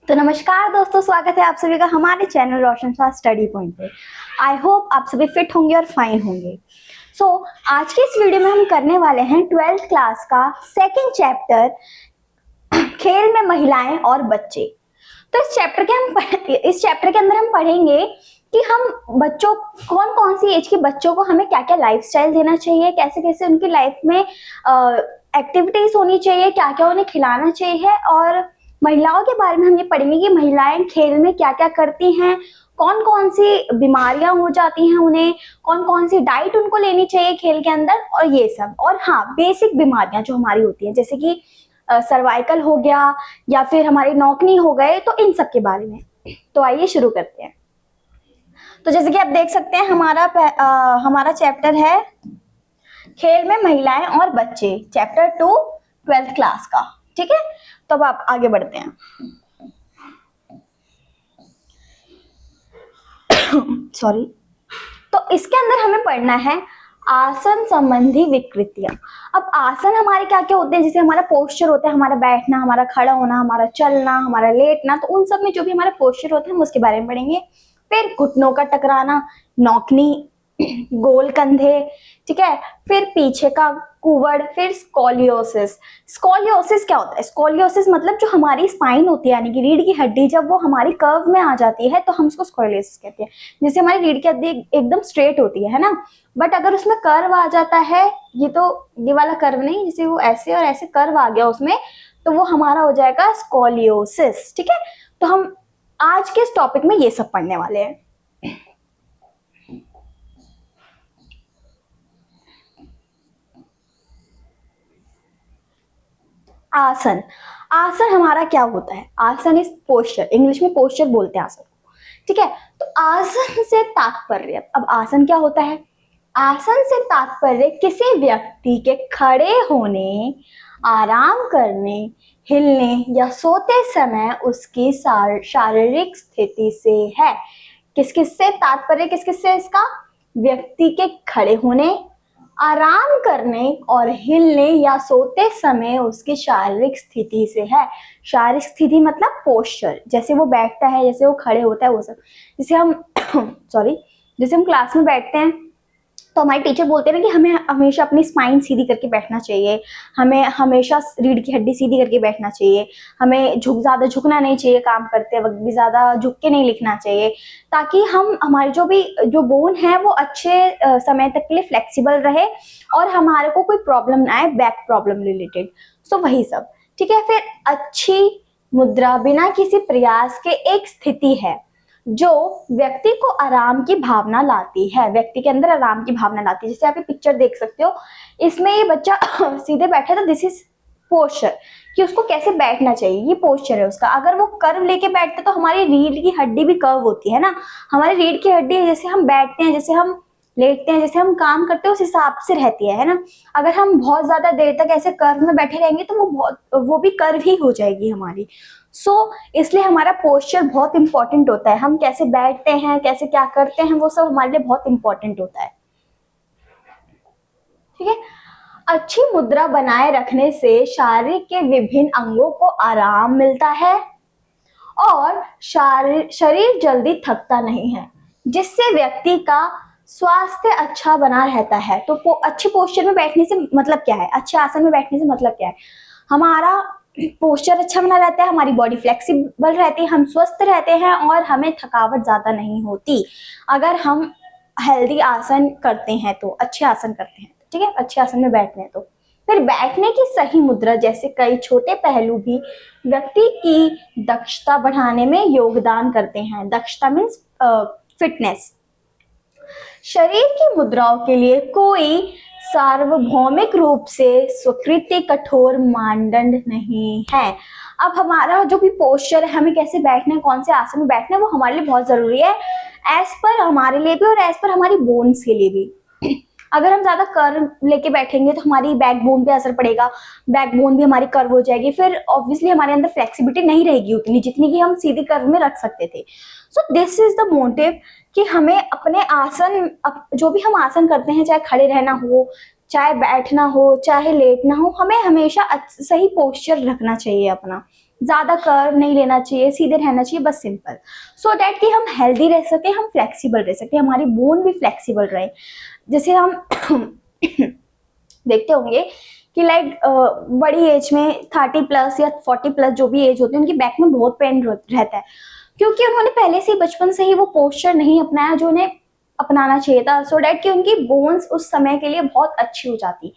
तो नमस्कार दोस्तों, स्वागत है आप सभी का हमारे चैनल रोशन शाह स्टडी पॉइंट पे। आई होप आप सभी फिट होंगे और फाइन होंगे। आज के इस वीडियो में हम करने वाले हैं 12th क्लास का सेकंड चैप्टर, खेल में महिलाएं और बच्चे। तो इस चैप्टर के अंदर हम पढ़ेंगे कि हम बच्चों, कौन कौन सी एज के बच्चों को हमें क्या क्या लाइफस्टाइल देना चाहिए, कैसे कैसे उनकी लाइफ में एक्टिविटीज होनी चाहिए, क्या क्या उन्हें खिलाना चाहिए। और महिलाओं के बारे में हम ये पढ़ेंगे कि महिलाएं खेल में क्या क्या करती हैं, कौन कौन सी बीमारियां हो जाती हैं उन्हें, कौन कौन सी डाइट उनको लेनी चाहिए खेल के अंदर, और ये सब। और हाँ, बेसिक बीमारियां जो हमारी होती हैं, जैसे कि सर्वाइकल हो गया या फिर हमारी नौकनी हो गए, तो इन सब के बारे में। तो आइए शुरू करते हैं। तो जैसे कि आप देख सकते हैं, हमारा चैप्टर है खेल में महिलाएं और बच्चे, चैप्टर 2 12th क्लास का। ठीक है, तो अब आप आगे बढ़ते हैं। सॉरी। तो इसके अंदर हमें पढ़ना है आसन संबंधी विकृतियां। अब आसन हमारे क्या क्या होते हैं, जैसे हमारा पोस्चर होता है, हमारा बैठना, हमारा खड़ा होना, हमारा चलना, हमारा लेटना। तो उन सब में जो भी हमारा पोस्चर होता है हम उसके बारे में पढ़ेंगे। फिर घुटनों का टकराना, नौकनी, गोल कंधे, ठीक है, फिर पीछे का कुवड़, फिर स्कोलियोसिस। स्कोलियोसिस क्या होता है? स्कोलियोसिस मतलब जो हमारी स्पाइन होती है, यानी कि रीढ़ की हड्डी, जब वो हमारी कर्व में आ जाती है तो हम उसको स्कोलियोसिस कहते हैं। जैसे हमारी रीढ़ की हड्डी एकदम स्ट्रेट होती है ना, बट अगर उसमें कर्व आ जाता है, ये वाला कर्व नहीं, जैसे वो ऐसे और ऐसे कर्व आ गया उसमें, तो वो हमारा हो जाएगा स्कोलियोसिस। ठीक है, तो हम आज के इस टॉपिक में ये सब पढ़ने वाले हैं। आसन। आसन हमारा क्या होता है? आसन इज पोस्चर, इंग्लिश में पोस्चर बोलते हैं आसन को। ठीक है, तो आसन से तात्पर्य, अब आसन क्या होता है? आसन से तात्पर्य किसी व्यक्ति के खड़े होने, आराम करने, हिलने या सोते समय उसकी शारीरिक स्थिति से है। किस किस से तात्पर्य, किस किस से इसका? व्यक्ति के खड़े होने, आराम करने और हिलने या सोते समय उसकी शारीरिक स्थिति से है। शारीरिक स्थिति मतलब पोस्चर, जैसे वो बैठता है, जैसे वो खड़े होता है, वो सब। जैसे हम जैसे हम क्लास में बैठते हैं तो हमारे टीचर बोलते हैं ना कि हमें हमेशा अपनी स्पाइन सीधी करके बैठना चाहिए, हमें हमेशा रीढ़ की हड्डी सीधी करके बैठना चाहिए, हमें ज्यादा झुकना नहीं चाहिए, काम करते वक्त भी ज्यादा झुक के नहीं लिखना चाहिए, ताकि हम हमारे जो बोन है वो अच्छे समय तक के लिए फ्लेक्सिबल रहे और हमारे को कोई प्रॉब्लम ना आए, बैक प्रॉब्लम रिलेटेड। सो वही सब। ठीक है, फिर अच्छी मुद्रा बिना किसी प्रयास के एक स्थिति है जो व्यक्ति को आराम की भावना लाती है, व्यक्ति के अंदर आराम की भावना लाती है। जैसे आप ये पिक्चर देख सकते हो, इसमें ये बच्चा सीधे बैठा था, दिस इज पोस्चर, कि उसको कैसे बैठना चाहिए, ये पोस्चर है उसका। अगर वो कर्व लेके बैठते तो हमारी रीढ़ की हड्डी भी कर्व होती है ना, हमारी रीढ़ की हड्डी जैसे हम बैठते हैं, जैसे हम लेटते हैं, जैसे हम काम करते हैं, उस हिसाब से रहती है ना। अगर हम बहुत ज्यादा देर तक ऐसे कर्व में बैठे रहेंगे तो वो भी कर्व ही हो जाएगी हमारी। इसलिए हमारा पोस्चर बहुत इंपॉर्टेंट होता है। हम कैसे बैठते हैं, कैसे क्या करते हैं, वो सब हमारे लिए बहुत इंपॉर्टेंट होता है। ठीक है, अच्छी मुद्रा बनाए रखने से शरीर के विभिन्न अंगों को आराम मिलता है और शरीर जल्दी थकता नहीं है, जिससे व्यक्ति का स्वास्थ्य अच्छा बना रहता है। तो अच्छे पोस्चर में बैठने से मतलब क्या है? अच्छे आसन में बैठने से मतलब क्या है? हमारा पोस्चर अच्छा बना रहता है, हमारी बॉडी फ्लेक्सिबल रहती है, हम स्वस्थ रहते हैं और हमें थकावट ज्यादा नहीं होती अगर हम हेल्दी आसन करते हैं, तो अच्छे आसन करते हैं। ठीक है, अच्छे आसन में बैठते हैं। तो फिर बैठने की सही मुद्रा जैसे कई छोटे पहलू भी व्यक्ति की दक्षता बढ़ाने में योगदान करते हैं। दक्षता मीन्स फिटनेस। शरीर की मुद्राओं के लिए कोई सार्वभौमिक रूप से स्वीकृत कठोर मानदंड नहीं है। अब हमारा जो भी पोस्चर है, हमें कैसे बैठना है, कौन से आसन में बैठना है, वो हमारे लिए बहुत जरूरी है, एज पर हमारे लिए भी और एज पर हमारी बोन्स के लिए भी। अगर हम ज्यादा कर्व लेके बैठेंगे तो हमारी बैकबोन पे असर पड़ेगा, बैकबोन भी हमारी कर्व हो जाएगी, फिर ऑब्वियसली हमारे अंदर फ्लेक्सिबिलिटी नहीं रहेगी उतनी जितनी कि हम सीधे कर्व में रख सकते थे। सो दिस इज द मोटिव कि हमें अपने आसन, जो भी हम आसन करते हैं, चाहे खड़े रहना हो, चाहे बैठना हो, चाहे लेटना हो, हमें हमेशा सही पोस्चर रखना चाहिए अपना, ज्यादा कर्व नहीं लेना चाहिए, सीधे रहना चाहिए, बस सिंपल, सो दैट कि हम हेल्दी रह सके, हम फ्लेक्सिबल रह सके, हमारी बोन भी फ्लेक्सिबल रहे। जैसे हम देखते होंगे कि लाइक बड़ी एज में 30+ या 40+ जो भी एज होती है उनकी बैक में बहुत पेन रहता है, क्योंकि उन्होंने पहले से बचपन से ही वो पोस्चर नहीं अपनाया जो उन्हें अपनाना चाहिए था, सो डैट कि उनकी बोन्स उस समय के लिए बहुत अच्छी हो जाती।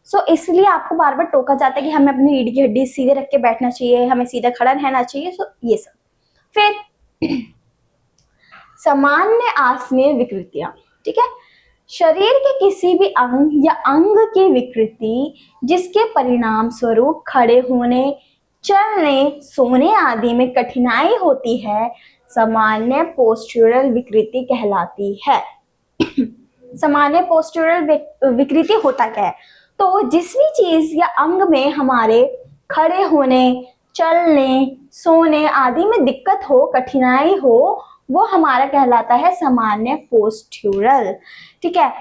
सो इसलिए आपको बार बार टोका जाता है कि हमें अपनी रीढ़ की हड्डी सीधे रख के बैठना चाहिए, हमें सीधा खड़ा रहना चाहिए। सो ये सब। फिर सामान्य आसनीय विकृतियां, ठीक है, शरीर के किसी भी अंग या अंग की विकृति जिसके परिणाम स्वरूप खड़े होने, चलने, सोने आदि में कठिनाई होती है, सामान्य पोस्चुरल विकृति कहलाती है। सामान्य पोस्चुरल विकृति होता क्या है? तो जिस भी चीज या अंग में हमारे खड़े होने, चलने, सोने आदि में दिक्कत हो, कठिनाई हो, वो हमारा कहलाता है सामान्य पोस्चुरल। ठीक है।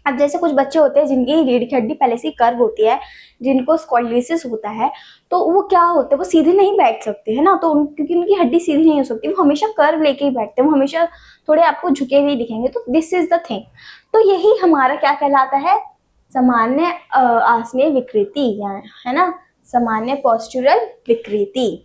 अब जैसे कुछ बच्चे होते हैं जिनकी रीढ़ की हड्डी पहले से कर्व होती है, जिनको स्कॉलियोसिस होता है, तो वो क्या होते हैं, वो सीधे नहीं बैठ सकते है ना, तो क्योंकि उनकी हड्डी सीधी नहीं हो सकती, वो हमेशा कर्व लेके ही बैठते हैं, वो हमेशा थोड़े आपको झुके हुए दिखेंगे। तो दिस इज द थिंग। तो यही हमारा क्या कहलाता है? सामान्य आसनीय विकृति, है ना, सामान्य पोस्चुरल विकृति।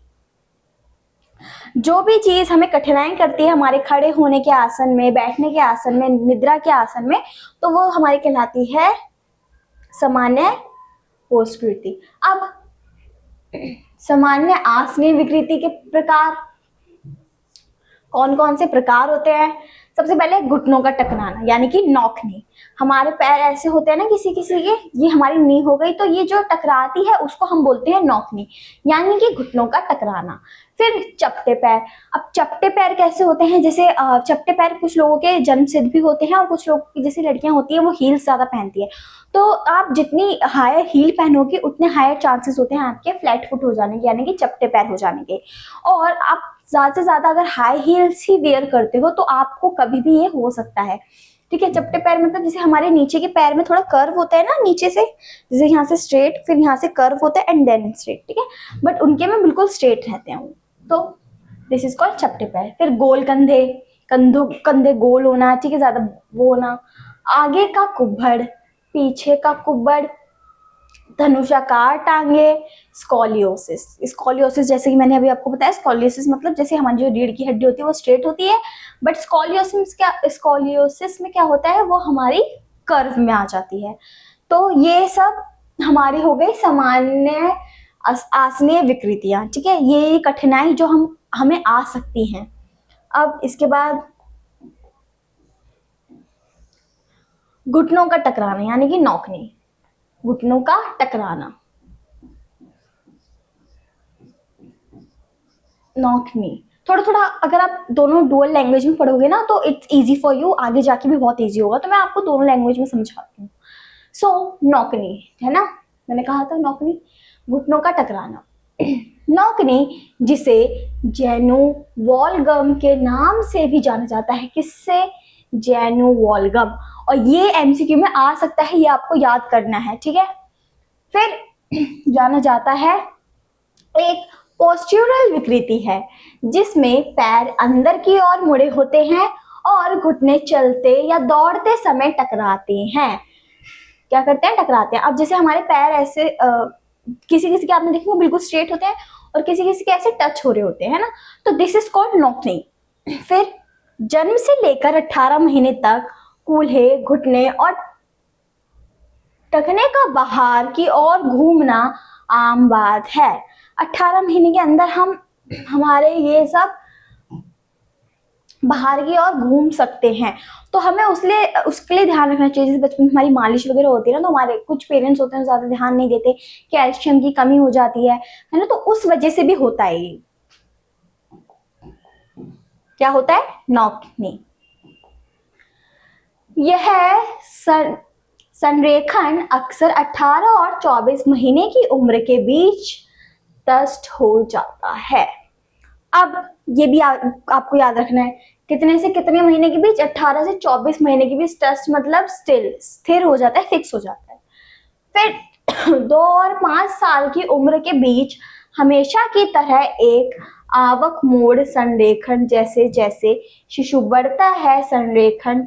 जो भी चीज हमें कठिनाई करती है हमारे खड़े होने के आसन में, बैठने के आसन में, निद्रा के आसन में, तो वो हमारी कहलाती है सामान्य पोस्चुरल। अब सामान्य आसनीय विकृति के प्रकार कौन कौन से प्रकार होते हैं? सबसे पहले घुटनों का टकराना, यानी कि नॉक नी। हमारे पैर ऐसे होते हैं ना किसी किसी के, ये हमारी नी हो गई, तो ये जो टकराती है उसको हम बोलते हैं नॉक नी, यानी कि घुटनों का टकराना। फिर चपटे पैर। अब चपटे पैर कैसे होते हैं? जैसे चपटे पैर कुछ लोगों के जन्म सिद्ध भी होते हैं, और कुछ लोग की जैसे लड़कियां होती है वो हील्स ज्यादा पहनती है, तो आप जितनी हायर हील पहनोगे उतने हायर चांसेस होते हैं आपके फ्लैट फुट हो जाने के, यानी कि चपटे पैर हो जाने के। और आप ज्यादा से ज्यादा अगर हाई हील्स ही वेयर करते हो तो आपको कभी भी ये हो सकता है। ठीक है। चपटे पैर मतलब जैसे हमारे नीचे के पैर में थोड़ा कर्व होता है ना, नीचे से, जैसे यहाँ से स्ट्रेट, फिर यहाँ से कर्व होता है एंड देन स्ट्रेट, ठीक है, बट उनके में बिल्कुल स्ट्रेट रहते हैं, तो दिस इज कॉल्ड चपटे पैर। फिर गोल कंधे, कंधे गोल होना, ठीक है, ज्यादा वो होना, आगे का कुब्भड़, पीछे का कुब्भड़, धनुषाकार टांगे, स्कॉलियोसिस। स्कॉलियोसिस जैसे कि मैंने अभी आपको बताया, स्कॉलियोसिस मतलब जैसे हमारी जो रीढ़ की हड्डी होती है वो स्ट्रेट होती है, बट स्कॉलियोसिस में क्या होता है, वो हमारी कर्व में आ जाती है। तो ये सब हमारी हो गई सामान्य आसनीय विकृतियां। ठीक है, ये कठिनाई जो हमें आ सकती हैं। अब इसके बाद घुटनों का टकराना, यानी कि नॉक नी, घुटनों का टकराना, नॉक नी। थोड़ा थोड़ा अगर आप दोनों डुअल लैंग्वेज में पढ़ोगे ना तो इट्स इजी फॉर यू, आगे जाके भी बहुत इजी होगा, तो मैं आपको दोनों लैंग्वेज में समझाती हूँ। सो नॉक नी है ना, मैंने कहा था नॉक नी, घुटनों का टकराना। नॉक नी जिसे जेनु वॉल्गम के नाम से भी जाना जाता है। किससे? जेनु वॉल्गम। और ये एमसीक्यू में आ सकता है, ये आपको याद करना है, ठीक है। फिर जाना जाता है एक पोस्चुरल विकृति है जिसमें पैर अंदर की ओर मुड़े होते हैं और घुटने चलते या दौड़ते समय टकराते हैं। क्या करते हैं? टकराते हैं। अब जैसे हमारे पैर ऐसे किसी किसी के आपने देखे वो बिल्कुल स्ट्रेट होते हैं और किसी किसी के ऐसे टच हो रहे होते हैं ना, तो दिस इज कॉल्ड नॉकनी। फिर जन्म से लेकर 18 महीने तक कूल्हे, घुटने और टखने का बाहर की ओर घूमना आम बात है। 18 महीने के अंदर हमारे ये सब बाहर की ओर घूम सकते हैं, तो हमें उसके लिए ध्यान रखना चाहिए। जैसे बचपन में हमारी मालिश वगैरह होती है ना, तो हमारे कुछ पेरेंट्स होते हैं ज्यादा ध्यान नहीं देते, कैल्शियम की कमी हो जाती है ना, तो उस वजह से भी होता है ये। क्या होता है? नॉकनी। यह संरेखण अक्सर 18 और 24 महीने की उम्र के बीच टस्ट हो जाता है। अब ये भी आपको याद रखना है, कितने से कितने महीने के बीच? 18 से 24 महीने के बीच टस्ट मतलब स्थिर हो जाता है, फिक्स हो जाता है। फिर 2 और 5 साल की उम्र के बीच हमेशा की तरह एक आवक मोड़ संरेखण, जैसे जैसे शिशु बढ़ता है संरेखण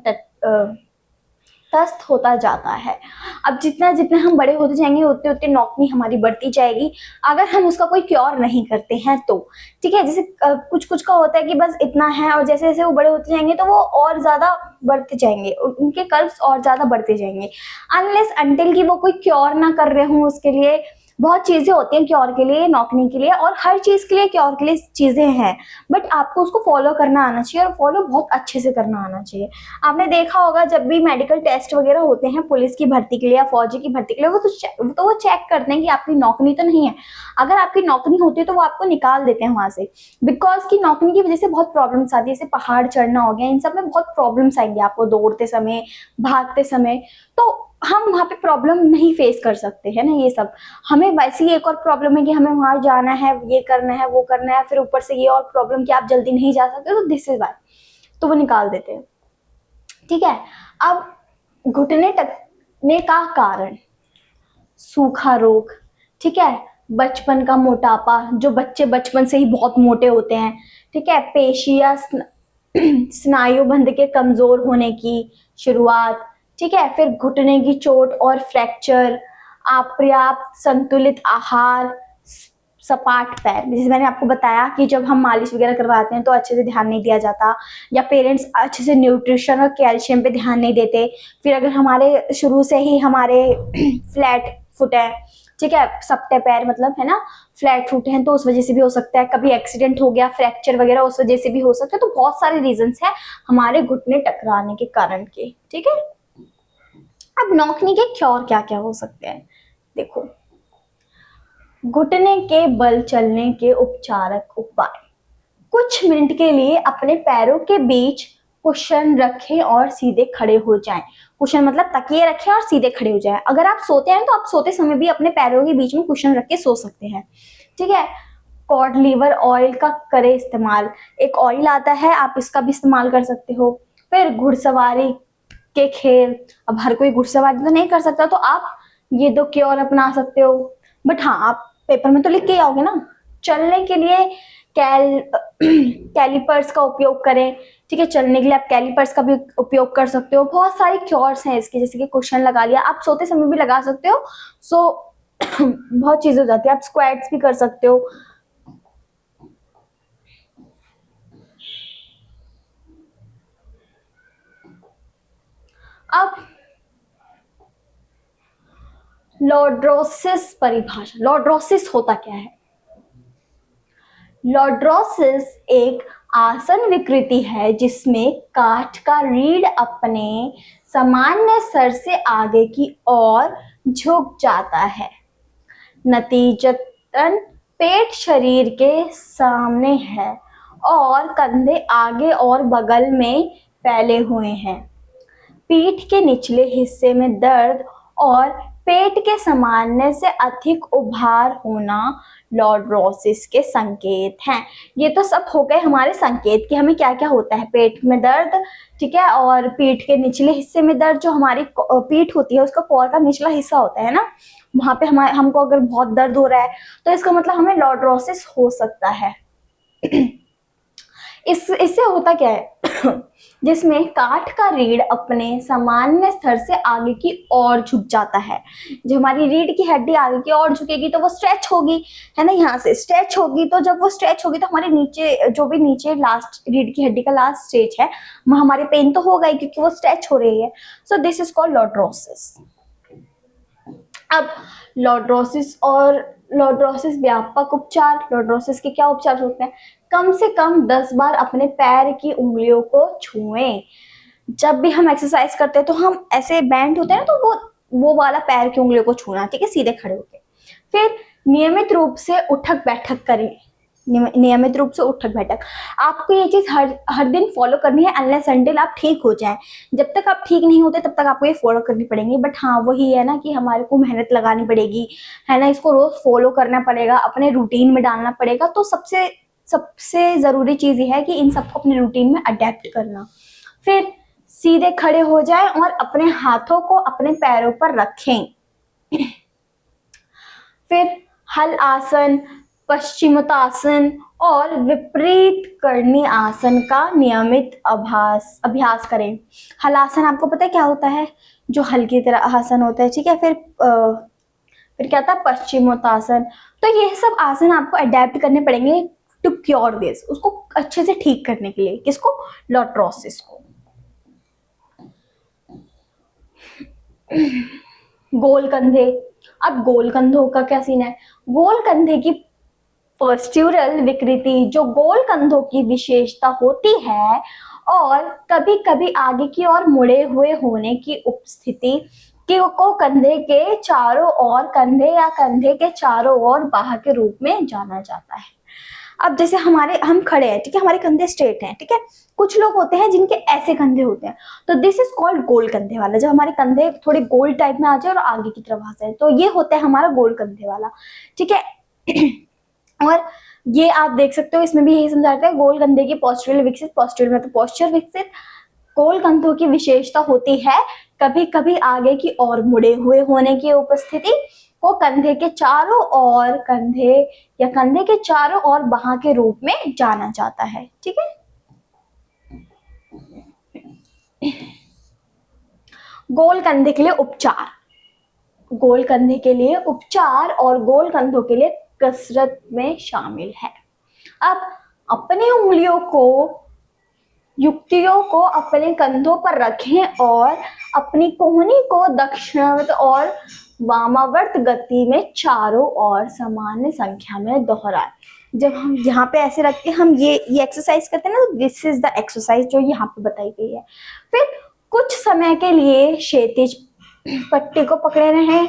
तस्त होता जाता है। अब जितना जितना हम बड़े होते जाएंगे उतने उतने नौकरी हमारी बढ़ती जाएगी, अगर हम उसका कोई क्योर नहीं करते हैं तो। ठीक है, जैसे कुछ कुछ का होता है कि बस इतना है, और जैसे जैसे वो बड़े होते जाएंगे तो वो और ज्यादा बढ़ते जाएंगे, उनके कर्व्स और ज्यादा बढ़ते जाएंगे, अनलेस अनटिल कि वो कोई क्योर ना कर रहे हों उसके लिए। बहुत चीजें होती हैं क्योर के लिए, नौकरी के लिए, और हर चीज के लिए क्योर के लिए चीजें हैं, बट आपको उसको फॉलो करना आना चाहिए, और फॉलो बहुत अच्छे से करना आना चाहिए। आपने देखा होगा जब भी मेडिकल टेस्ट वगैरह होते हैं पुलिस की भर्ती के लिए या फौजी की भर्ती के लिए, वो चेक करते हैं कि आपकी नौकरी तो नहीं है। अगर आपकी नौकरी होती है तो वो आपको निकाल देते हैं वहां से, बिकॉज की नौकरी की वजह से बहुत प्रॉब्लम्स आती है, जैसे पहाड़ चढ़ना हो गया, इन सब में बहुत प्रॉब्लम्स आएंगे आपको दौड़ते समय, भागते समय। तो हम वहां पे प्रॉब्लम नहीं फेस कर सकते है ना ये सब। हमें वैसे ही एक और प्रॉब्लम है कि हमें वहां जाना है, ये करना है, वो करना है, फिर ऊपर से ये और प्रॉब्लम कि आप जल्दी नहीं जा सकते, तो दिस इज वाई, तो वो निकाल देते हैं। ठीक है, अब घुटने टकने का कारण, सूखा रोग, ठीक है, बचपन का मोटापा, जो बच्चे बचपन से ही बहुत मोटे होते हैं, ठीक है, पेशिया स्नायु बंध के कमजोर होने की शुरुआत, ठीक है, फिर घुटने की चोट और फ्रैक्चर, अपर्याप्त संतुलित आहार, सपाट पैर, जैसे मैंने आपको बताया कि जब हम मालिश वगैरह करवाते हैं तो अच्छे से ध्यान नहीं दिया जाता, या पेरेंट्स अच्छे से न्यूट्रिशन और कैल्शियम पे ध्यान नहीं देते। फिर अगर हमारे शुरू से ही हमारे फ्लैट फुट है, ठीक है, सप्टे पैर मतलब है ना, फ्लैट फुट हैं, तो उस वजह से भी हो सकता है। कभी एक्सीडेंट हो गया, फ्रैक्चर वगैरह, उस वजह से भी हो सकता है। तो बहुत सारे रीजंस हैं हमारे घुटने टकराने के कारण के। ठीक है, अब नौकरी के क्योर क्या क्या हो सकते हैं, देखो, घुटने के बल चलने के उपचारक उपाय, कुछ मिनट के लिए अपने पैरों के बीच कुशन रखें और सीधे खड़े हो जाएं। कुशन मतलब तकिए रखें और सीधे खड़े हो जाएं। अगर आप सोते हैं तो आप सोते समय भी अपने पैरों के बीच में कुशन रख के सो सकते हैं। ठीक है, कॉड लीवर ऑयल का करें इस्तेमाल, एक ऑयल आता है, आप इसका भी इस्तेमाल कर सकते हो। फिर घुड़सवारी के खेल, अब हर कोई घुड़सवारी तो नहीं कर सकता, तो आप ये दो क्योर अपना सकते हो, बट हाँ आप पेपर में तो लिख के आओगे ना। चलने के लिए कैलिपर्स का उपयोग करें, ठीक है, चलने के लिए आप कैलिपर्स का भी उपयोग कर सकते हो। बहुत सारे क्योर्स हैं इसके, जैसे कि कुशन लगा लिया, आप सोते समय भी लगा सकते हो। सो बहुत चीजें हो जाती है, आप स्क्वाट्स भी कर सकते हो। अब लॉर्ड्रोसिस परिभाषा, लॉर्ड्रोसिस होता क्या है? लॉर्ड्रोसिस एक आसन विकृति है जिसमें काठ का रीढ़ अपने सामान्य सर से आगे की ओर झुक जाता है, नतीजतन पेट शरीर के सामने है और कंधे आगे और बगल में फैले हुए हैं। पीठ के निचले हिस्से में दर्द और पेट के सामान्य से अधिक उभार होना लॉर्ड्रोसिस के संकेत हैं। ये तो सब हो गए हमारे संकेत कि हमें क्या क्या होता है, पेट में दर्द, ठीक है, और पीठ के निचले हिस्से में दर्द, जो हमारी पीठ होती है उसका कोर का निचला हिस्सा होता है ना, वहां पे हमको अगर बहुत दर्द हो रहा है तो इसका मतलब हमें लॉर्ड्रोसिस हो सकता है। इससे होता क्या है जिसमें काठ का रीढ़ अपने सामान्य स्तर से आगे की ओर झुक जाता है। जो हमारी रीढ़ की हड्डी आगे की ओर झुकेगी तो वो स्ट्रेच होगी, है ना, यहाँ से स्ट्रेच होगी, तो जब वो स्ट्रेच होगी तो हमारे नीचे जो भी नीचे लास्ट रीढ़ की हड्डी का लास्ट स्टेज है वहाँ हमारे पेन तो होगा ही क्योंकि वो स्ट्रेच हो रही है। So this is called lordosis. अब लॉर्ड्रोसिस व्यापक उपचार, लॉर्ड्रोसिस के क्या उपचार होते हैं? कम से कम 10 बार अपने पैर की उंगलियों को छुएं। जब भी हम एक्सरसाइज करते हैं तो हम ऐसे बैंड होते हैं ना, तो वो वाला पैर की उंगलियों को छूना, ठीक है, सीधे खड़े होके। फिर नियमित रूप से उठक बैठक करें, नियमित रूप से उठक बैठक। आपको ये चीज हर दिन फॉलो करनी है अनलेस अनटिल आप ठीक हो जाएं। जब तक आप ठीक नहीं होते तब तक आपको ये फॉलो करनी पड़ेगी, बट हाँ वही है ना कि हमारे को मेहनत लगानी पड़ेगी, है ना, इसको रोज फॉलो करना पड़ेगा, अपने रूटीन में डालना पड़ेगा। तो सबसे जरूरी चीज ये है कि इन सबको अपने रूटीन में अडेप्ट करना। फिर सीधे खड़े हो जाएं और अपने हाथों को अपने पैरों पर रखें। फिर हल आसन, पश्चिमोत्तासन और विपरीत करणी आसन का नियमित अभ्यास करें। हलासन आपको पता है क्या होता है, जो हल की तरह आसन होता है, ठीक है। फिर क्या था, पश्चिमोत्तासन। तो ये सब आसन आपको अडेप्ट करने पड़ेंगे टू क्योर दिस, उसको अच्छे से ठीक करने के लिए। किसको? लॉर्ट्रोसिस को। गोल कंधे। अब गोल कंधों का क्या सीन है? गोल कंधे की पोस्ट्यूरल विकृति, जो गोल कंधों की विशेषता होती है और कभी कभी आगे की ओर मुड़े हुए होने की उपस्थिति को कंधे के चारों ओर, कंधे या कंधे के चारों ओर बाह के रूप में जाना जाता है। अब जैसे हम खड़े हैं, ठीक है, हमारे कंधे स्ट्रेट हैं, ठीक है। कुछ लोग होते हैं जिनके ऐसे कंधे होते हैं, तो दिस इज कॉल्ड गोल कंधे वाला। जब हमारे कंधे थोड़े गोल टाइप में आ जाए और आगे की तरफ आ जाए, तो ये होता है हमारा गोल कंधे वाला, ठीक है। और ये आप देख सकते हो, इसमें भी यही समझाता है, गोल कंधे की पोस्चरल विकसित, पोस्चर में तो पोस्चर विकसित, गोल कंधों की विशेषता होती है कभी कभी आगे की ओर मुड़े हुए होने की उपस्थिति को कंधे के चारों ओर, कंधे के चारों ओर बाह के रूप में जाना जाता है, ठीक है। गोल कंधे के लिए उपचार। गोल कंधे के लिए उपचार और गोल कंधों के लिए कसरत में शामिल है। अब अपनी उंगलियों को, युक्तियों को अपने कंधों पर रखें और अपनी कोहनी को दक्षिणावर्त और वामावर्त गति में चारों ओर सामान्य संख्या में दोहराएं। जब हम यहाँ पे ऐसे रख के हम ये एक्सरसाइज करते हैं ना, तो दिस इज द एक्सरसाइज जो यहाँ पे बताई गई है। फिर कुछ समय के लिए क्षैतिज पट्टी को पकड़े रहें।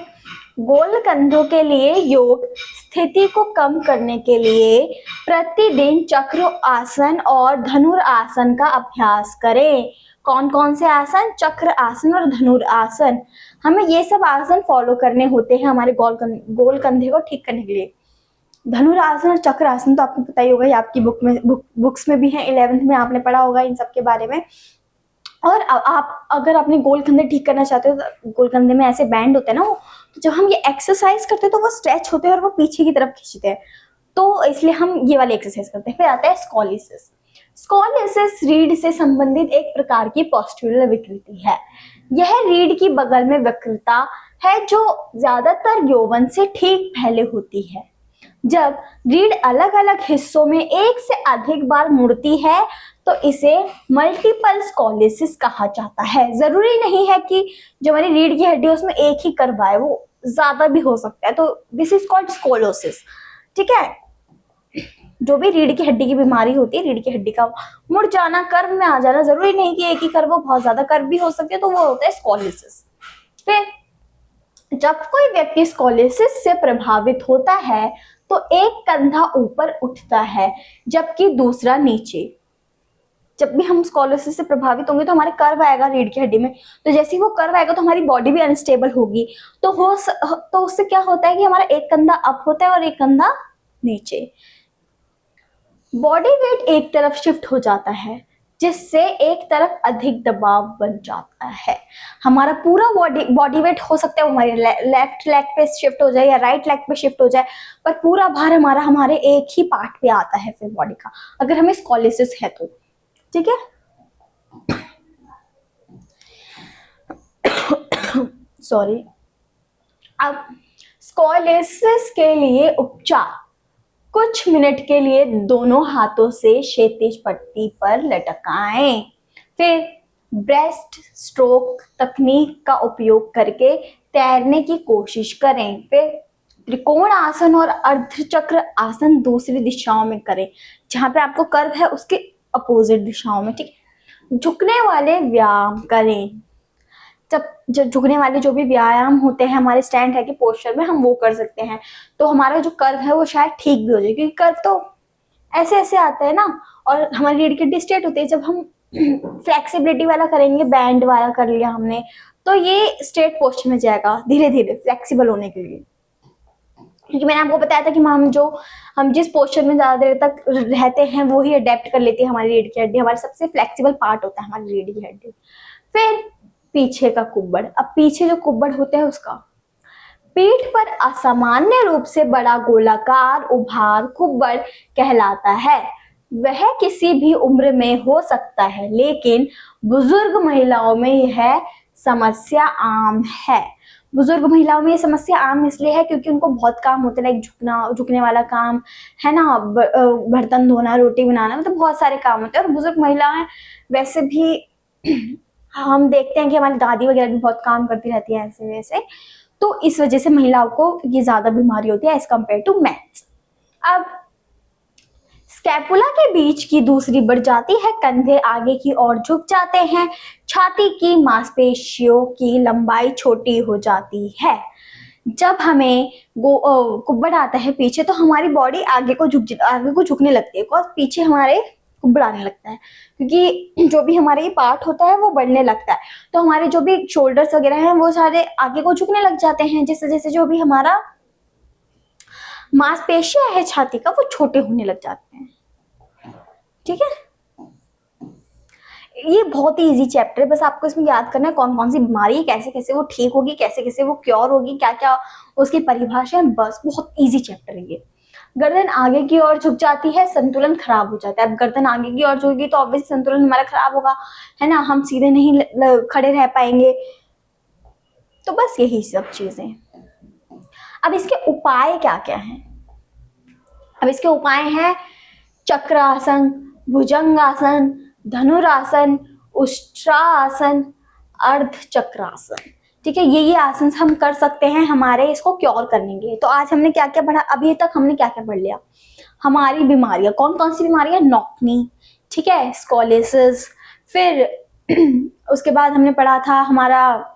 गोल कंधों के लिए योग स्थिति को कम करने के लिए प्रतिदिन चक्र आसन और धनुर आसन का अभ्यास करें। कौन कौन से आसन? चक्र आसन और धनुर आसन। हमें ये सब आसन फॉलो करने होते हैं हमारे गोल कंधे को ठीक करने के लिए। धनुर आसन और चक्र आसन तो आपको पता ही होगा, ये आपकी बुक्स में भी है, 11th में आपने पढ़ा होगा इन सब के बारे में। और आप अगर अपने गोल कंधे ठीक करना चाहते हो, तो गोल कंधे में ऐसे बैंड होते हैं ना, तो जब हम ये एक्सरसाइज करते हैं तो वो स्ट्रेच होते हैं और वो पीछे की तरफ खींचते हैं, तो इसलिए हम ये वाली एक्सरसाइज करते हैं। फिर आता है स्कॉलिसिस। स्कॉलिसिस रीढ़ से संबंधित एक प्रकार की पोस्ट्यूरल विकृति है। यह रीढ़ की बगल में वक्रता है जो ज्यादातर यौवन से ठीक पहले होती है। जब रीढ़ अलग अलग हिस्सों में एक से अधिक बार मुड़ती है तो इसे मल्टीपल स्कॉलिसिस कहा जाता है। जरूरी नहीं है कि जो हमारी रीढ़ की हड्डी है उसमें एक ही कर्व आए, वो ज्यादा भी हो सकता है, तो दिस इज कॉल्ड स्कोलोसिस, ठीक है। जो भी रीढ़ की हड्डी की बीमारी होती है, रीढ़ की हड्डी का मुड़ जाना, कर्व में आ जाना, जरूरी नहीं कि एक ही कर्व हो, बहुत ज्यादा कर्व भी हो सकते हैं, तो वो होता है स्कॉलिसिस। फिर जब कोई व्यक्ति स्कॉलिसिस से प्रभावित होता है तो एक कंधा ऊपर उठता है जबकि दूसरा नीचे। जब भी हम स्कॉलिसिस से प्रभावित होंगे तो हमारे कर्व आएगा रीढ़ की हड्डी में, तो जैसे ही वो कर्व आएगा तो हमारी बॉडी भी अनस्टेबल होगी, तो उससे क्या होता है कि हमारा एक कंधा अप होता है और एक कंधा नीचे। बॉडी वेट एक तरफ शिफ्ट हो जाता है जिससे एक तरफ अधिक दबाव बन जाता है। हमारा पूरा बॉडी वेट हो सकता है वो हमारे लेफ्ट लेग पे शिफ्ट हो जाए या राइट लेग पे शिफ्ट हो जाए, पर पूरा भार हमारे एक ही पार्ट पे आता है फिर बॉडी का, अगर हमें स्कॉलिसिस है तो, ठीक है। सॉरी। अब स्कॉलिसिस के लिए उपचार। कुछ मिनट के लिए दोनों हाथों से क्षैतिज पट्टी पर लटकाएं। फिर ब्रेस्ट स्ट्रोक तकनीक का उपयोग करके तैरने की कोशिश करें। फिर त्रिकोण आसन और अर्धचक्र आसन दूसरी दिशाओं में करें, जहां पे आपको कर्व है उसके अपोजिट दिशाओं में, ठीक। झुकने वाले व्यायाम करें। जब झुकने वाले जो भी व्यायाम होते हैं हमारे स्टैंड है कि पोस्चर में, हम वो कर सकते हैं, तो हमारा जो कर्व है वो शायद ठीक भी हो जाए, क्योंकि कर्व तो ऐसे ऐसे आता है ना, और हमारी रीढ़ की हड्डी स्ट्रेट होती है। जब हम फ्लेक्सिबिलिटी वाला करेंगे, बैंड वाला कर लिया हमने, तो ये स्ट्रेट पोस्चर में जाएगा धीरे धीरे फ्लेक्सिबल होने के लिए। क्योंकि मैंने आपको बताया था कि हम जिस पोस्चर में ज्यादा देर तक रहते हैं वो ही अडेप्ट कर लेती है हमारी रीढ़ की हड्डी, हमारा सबसे फ्लेक्सिबल पार्ट होता है हमारी रीढ़ की हड्डी। फिर पीछे का कुब्बड़। अब पीछे जो कुब्बड़ होते हैं उसका, पीठ पर असामान्य रूप से बड़ा गोलाकार उभार कुब्बड़ कहलाता है। वह किसी भी उम्र में हो सकता है, लेकिन बुजुर्ग महिलाओं में यह समस्या आम है। बुजुर्ग महिलाओं में ये समस्या आम इसलिए है क्योंकि उनको बहुत काम होते हैं, लाइक झुकने वाला काम है ना, बर्तन धोना, रोटी बनाना, मतलब बहुत सारे काम होते हैं। और बुजुर्ग महिलाएं वैसे भी हम देखते हैं कि हमारी दादी वगैरह भी बहुत काम करती रहती है ऐसे वैसे, तो इस वजह से महिलाओं को ये ज्यादा बीमारी होती है एज कम्पेयर टू मेंस। अब स्कैपुला के बीच की दूसरी बढ़ जाती है, कंधे आगे की ओर झुक जाते हैं, छाती की मांसपेशियों की लंबाई छोटी हो जाती है। जब हमें कुब्बड़ आता है पीछे, तो हमारी बॉडी आगे को झुकने लगती है, बिकॉज पीछे हमारे कुब्बड़ आने लगता है, क्योंकि जो भी हमारे ये पार्ट होता है वो बढ़ने लगता है, तो हमारे जो भी शोल्डर्स वगैरह हैं वो सारे आगे को झुकने लग जाते हैं, जिससे जैसे जो भी हमारा मांसपेशियां है छाती का वो छोटे होने लग जाते हैं। ठीक है, ये बहुत ही इजी चैप्टर है, बस आपको इसमें याद करना है कौन कौन सी बीमारी है, कैसे कैसे वो ठीक होगी, कैसे कैसे वो क्योर होगी, क्या क्या उसकी परिभाषा है, बस बहुत इजी चैप्टर है ये। गर्दन आगे की ओर झुक जाती है, संतुलन खराब हो जाता है। अब गर्दन आगे की ओर झुकेगी तो ऑब्वियसली संतुलन हमारा खराब होगा, है ना, हम सीधे नहीं खड़े रह पाएंगे। तो बस यही सब चीजें। अब इसके उपाय क्या क्या हैं? अब इसके उपाय हैं चक्रासन, भुजंगासन, धनुरासन, उष्ट्रासन, अर्ध चक्रासन। ठीक है, ये आसन हम कर सकते हैं हमारे इसको क्योर करने के लिए। तो आज हमने क्या क्या पढ़ा, अभी तक हमने क्या क्या पढ़ लिया? हमारी बीमारियां, कौन कौन सी बीमारियां? नॉकनी, ठीक है, स्कोलिसिस, फिर उसके बाद हमने पढ़ा था हमारा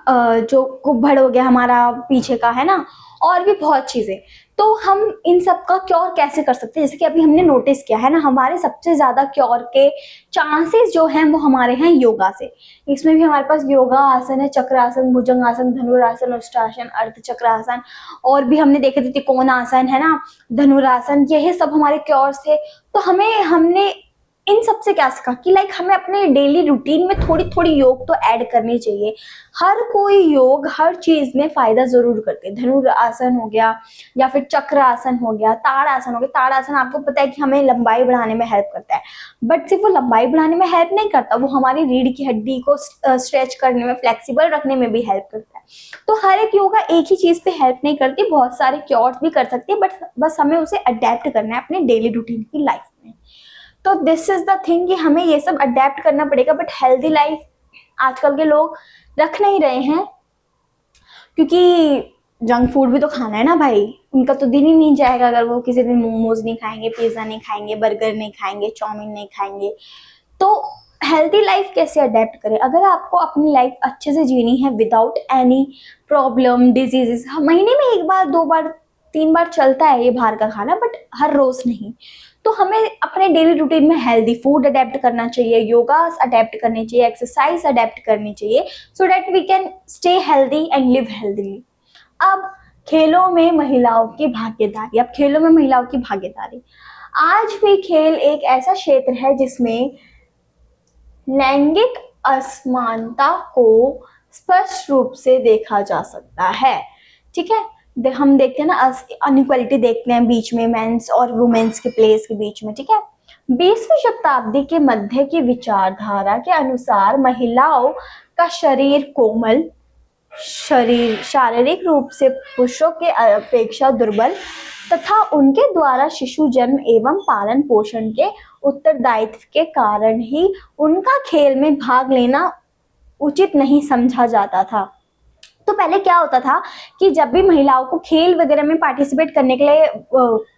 जो कुब्भड़ हो गया हमारा पीछे का, है ना, और भी बहुत चीजें। तो हम इन सब का क्योर कैसे कर सकते हैं? जैसे कि अभी हमने नोटिस किया है ना, हमारे सबसे ज्यादा क्योर के चांसेस जो हैं वो हमारे हैं योगा से। इसमें भी हमारे पास योगा आसन है, चक्रासन, भुजंगासन, धनुरासन, उष्ट्रासन, अर्ध चक्रासन, और भी हमने देखे थे त्रिकोणासन, है ना, धनुरासन, यही सब हमारे क्योर्स थे। तो हमने इन सबसे क्या सीखा कि लाइक हमें अपने डेली रूटीन में थोड़ी थोड़ी योग तो ऐड करनी चाहिए। हर कोई योग हर चीज में फायदा जरूर करते हैं। धनुर आसन हो गया, या फिर चक्र आसन हो गया, ताड़ आसन हो गया। ताड़ आसन आपको पता है कि हमें लंबाई बढ़ाने में हेल्प करता है, बट सिर्फ वो लंबाई बढ़ाने में हेल्प नहीं करता, वो हमारी रीढ़ की हड्डी को स्ट्रेच करने में, फ्लेक्सिबल रखने में भी हेल्प करता है। तो हर एक योगा एक ही चीज पे हेल्प नहीं करती, बहुत सारे क्योर्स भी कर सकती है, बट बस हमें उसे अडेप्ट करना है अपने डेली रूटीन की लाइफ में। तो दिस इज द थिंग कि हमें ये सब अडेप्ट करना पड़ेगा। बट हेल्दी लाइफ आजकल के लोग रख नहीं रहे हैं, क्योंकि जंक फूड भी तो खाना है ना भाई, उनका तो दिन ही नहीं जाएगा अगर वो किसी दिन मोमोज नहीं खाएंगे, पिज्जा नहीं खाएंगे, बर्गर नहीं खाएंगे, चाउमीन नहीं खाएंगे। तो हेल्दी लाइफ कैसे अडेप्ट करें? अगर आपको अपनी लाइफ अच्छे से जीनी है विदाउट एनी प्रॉब्लम, डिजीजेस, महीने में 1 बार 2 बार 3 बार चलता है ये बाहर का खाना, बट हर रोज नहीं। तो हमें अपने डेली रूटीन में हेल्दी फूड अडेप्ट करना चाहिए, योगा अडेप्ट करनी चाहिए, एक्सरसाइज अडेप्ट करनी चाहिए, so that we can stay healthy and live healthily. अब खेलों में महिलाओं की भागीदारी। अब खेलों में महिलाओं की भागीदारी, आज भी खेल एक ऐसा क्षेत्र है जिसमें लैंगिक असमानता को स्पष्ट रूप से देखा जा सकता है। ठीक है, हम देखते हैं ना, अनइक्वालिटी देखते हैं बीच में मेंस और वुमेन्स के प्लेस के बीच में। ठीक है, 20वीं शताब्दी के मध्य की विचारधारा के अनुसार महिलाओं का शरीर कोमल, शारीरिक रूप से पुरुषों के अपेक्षा दुर्बल तथा उनके द्वारा शिशु जन्म एवं पालन पोषण के उत्तरदायित्व के कारण ही उनका खेल में भाग लेना उचित नहीं समझा जाता था। तो पहले क्या होता था कि जब भी महिलाओं को खेल वगैरह में पार्टिसिपेट करने के लिए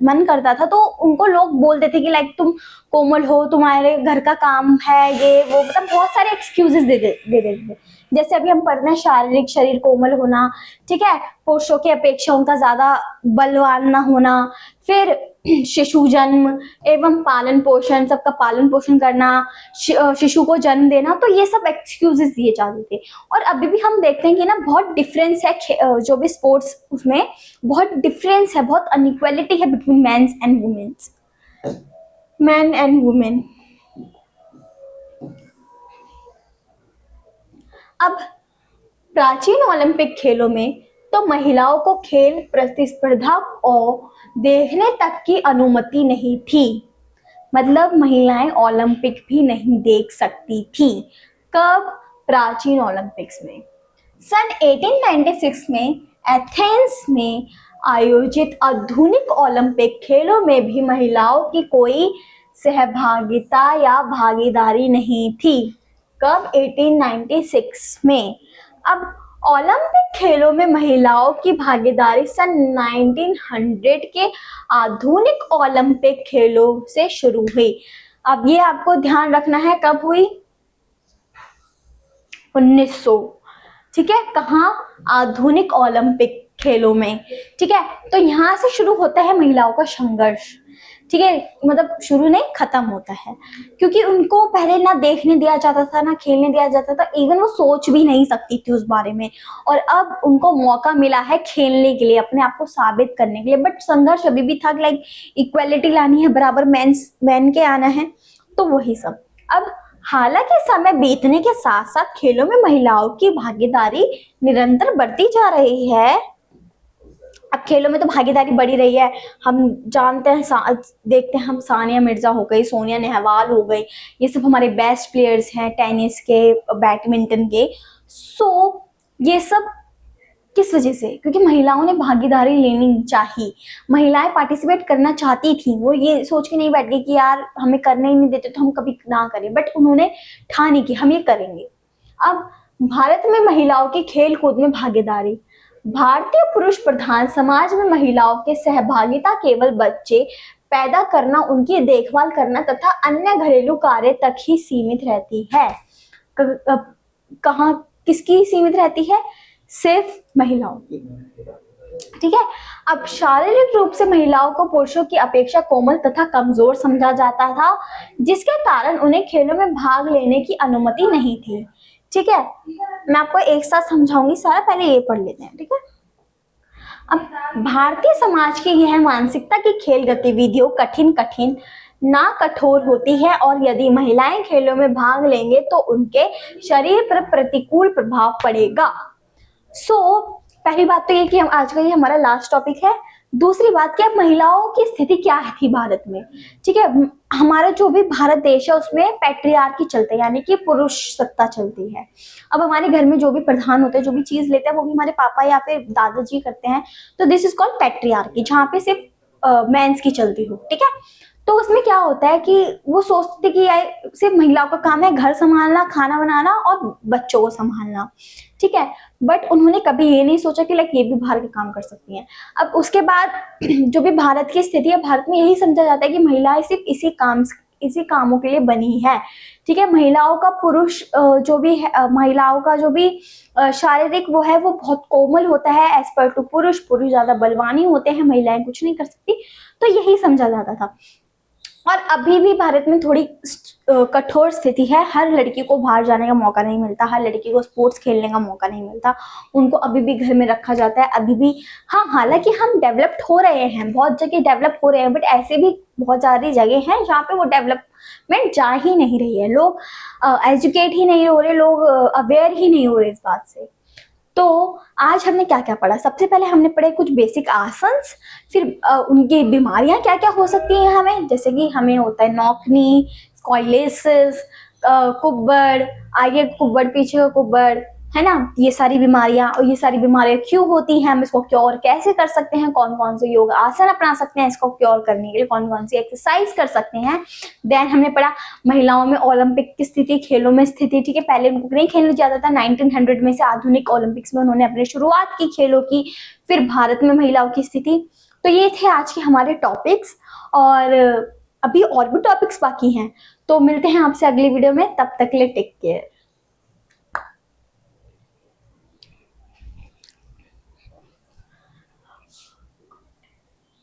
मन करता था, तो उनको लोग बोलते थे कि लाइक तुम कोमल हो, तुम्हारे घर का काम है, ये वो, मतलब बहुत सारे एक्सक्यूजेस दे देते थे। जैसे अभी हम पढ़ रहे हैं शारीरिक शरीर कोमल होना, ठीक है, पुरुषों की अपेक्षा उनका ज्यादा बलवान न होना, फिर शिशु जन्म एवं पालन पोषण, सबका पालन पोषण करना, शिशु को जन्म देना, तो ये सब एक्सक्यूजेस दिए जाते थे। और अभी भी हम देखते हैं कि ना बहुत डिफरेंस है, जो भी स्पोर्ट्स उसमें बहुत डिफरेंस है, बहुत अनइक्वालिटी है between man and womens, man and women. अब प्राचीन ओलंपिक खेलों में तो महिलाओं को खेल प्रतिस्पर्धा और देखने तक की अनुमति नहीं थी। मतलब महिलाएं ओलंपिक भी नहीं देख सकती थी। कब? प्राचीन ओलंपिक्स में। सन 1896 में एथेंस में आयोजित आधुनिक ओलंपिक खेलों में भी महिलाओं की कोई सहभागिता या भागीदारी नहीं थी। कब? 1896 में। अब ओलंपिक खेलों में महिलाओं की भागीदारी सन 1900 के आधुनिक ओलंपिक खेलों से शुरू हुई। अब ये आपको ध्यान रखना है, कब हुई? 1900। ठीक है, कहाँ? आधुनिक ओलंपिक खेलों में। ठीक है, तो यहाँ से शुरू होता है महिलाओं का संघर्ष। ठीक है, मतलब शुरू नहीं, खत्म होता है, क्योंकि उनको पहले ना देखने दिया जाता था ना खेलने दिया जाता था, इवन वो सोच भी नहीं सकती थी उस बारे में। और अब उनको मौका मिला है खेलने के लिए, अपने आप को साबित करने के लिए। बट संघर्ष अभी भी था, लाइक इक्वालिटी लानी है, बराबर मैन के आना है, तो वही सब। अब हालांकि समय बीतने के साथ साथ खेलों में महिलाओं की भागीदारी निरंतर बढ़ती जा रही है। अब खेलों में तो भागीदारी बढ़ी रही है, हम जानते हैं, देखते हैं हम, सानिया मिर्जा हो गई, सोनिया नेहवाल हो गई, ये सब हमारे बेस्ट प्लेयर्स हैं टेनिस के, बैडमिंटन के। सो ये सब किस वजह से? क्योंकि महिलाओं ने भागीदारी लेनी चाहिए, महिलाएं पार्टिसिपेट करना चाहती थी। वो ये सोच के नहीं बैठ गई कि यार हमें करने ही नहीं देते तो हम कभी ना करें, बट उन्होंने ठानी कि हम ये करेंगे। अब भारत में महिलाओं की खेल कूद में भागीदारी। भारतीय पुरुष प्रधान समाज में महिलाओं के सहभागिता केवल बच्चे पैदा करना, उनकी देखभाल करना तथा अन्य घरेलू कार्य तक ही सीमित रहती है। कहाँ किसकी सीमित रहती है? सिर्फ महिलाओं की। ठीक है, अब शारीरिक रूप से महिलाओं को पुरुषों की अपेक्षा कोमल तथा कमजोर समझा जाता था, जिसके कारण उन्हें खेलों में भाग लेने की अनुमति नहीं थी। ठीक है, मैं आपको एक साथ समझाऊंगी सारा, पहले ये पढ़ लेते हैं। ठीक है, अब भारतीय समाज की यह मानसिकता की खेल गतिविधियों कठिन ना कठोर होती है, और यदि महिलाएं खेलों में भाग लेंगे तो उनके शरीर पर प्रतिकूल प्रभाव पड़ेगा। पहली बात तो ये कि हम आज का ये हमारा लास्ट टॉपिक है। दूसरी बात कि अब महिलाओं की स्थिति क्या थी भारत में। ठीक है, हमारा जो भी भारत देश है उसमें पैट्रियार्की चलता है, यानी कि पुरुष सत्ता चलती है। अब हमारे घर में जो भी प्रधान होते हैं, जो भी चीज लेते हैं, वो भी हमारे पापा या फिर दादाजी करते हैं, तो दिस इज कॉल्ड पैट्रियार्की, जहाँ पे सिर्फ मेंस की चलती हो। ठीक है, तो उसमें क्या होता है कि वो सोचते कि यार सिर्फ महिलाओं का काम है घर संभालना, खाना बनाना और बच्चों को संभालना। ठीक है, बट उन्होंने कभी ये नहीं सोचा कि लाइक ये भी बाहर के काम कर सकती हैं। अब उसके बाद जो भी भारत की स्थिति है, भारत में यही समझा जाता है कि महिलाएं सिर्फ इसी कामों के लिए बनी है। ठीक है, महिलाओं का पुरुष जो भी है, महिलाओं का जो भी शारीरिक वो है वो बहुत कोमल होता है एज पर टू पुरुष ज्यादा बलवानी होते हैं, महिलाएं कुछ नहीं कर सकती, तो यही समझा जाता था। और अभी भी भारत में थोड़ी कठोर स्थिति है, हर लड़की को बाहर जाने का मौका नहीं मिलता, हर लड़की को स्पोर्ट्स खेलने का मौका नहीं मिलता, उनको अभी भी घर में रखा जाता है अभी भी। हाँ, हालांकि हम डेवलप्ड हो रहे हैं, बहुत जगह डेवलप हो रहे हैं, बट ऐसे भी बहुत सारी जगह हैं जहाँ पे वो डेवलपमेंट जा ही नहीं रही है, लोग एजुकेट ही नहीं हो रहे, लोग अवेयर ही नहीं हो रहे इस बात से। तो आज हमने क्या क्या पढ़ा? सबसे पहले हमने पढ़े कुछ बेसिक आसन्स, फिर उनकी बीमारियां क्या क्या हो सकती हैं हमें, जैसे कि हमें होता है नौकनी, स्कॉलेसिस, कुब्बड़, आगे कुब्बड़ पीछे कुब्बड़, है ना, ये सारी बीमारियां। और ये सारी बीमारियां क्यों होती हैं, हम इसको क्योर कैसे कर सकते हैं, कौन कौन से योग आसन अपना सकते हैं इसको क्योर करने के लिए, कौन कौन सी एक्सरसाइज कर सकते हैं। देन हमने पढ़ा महिलाओं में ओलंपिक की स्थिति, खेलों में स्थिति। ठीक है, पहले उनको नहीं खेलने जाता था, 1900 में से आधुनिक ओलंपिक्स में उन्होंने अपनी शुरुआत की खेलों की। फिर भारत में महिलाओं की स्थिति। तो ये थे आज के हमारे टॉपिक्स, और अभी और भी टॉपिक्स बाकी हैं, तो मिलते हैं आपसे अगली वीडियो में, तब तक के लिए टेक केयर।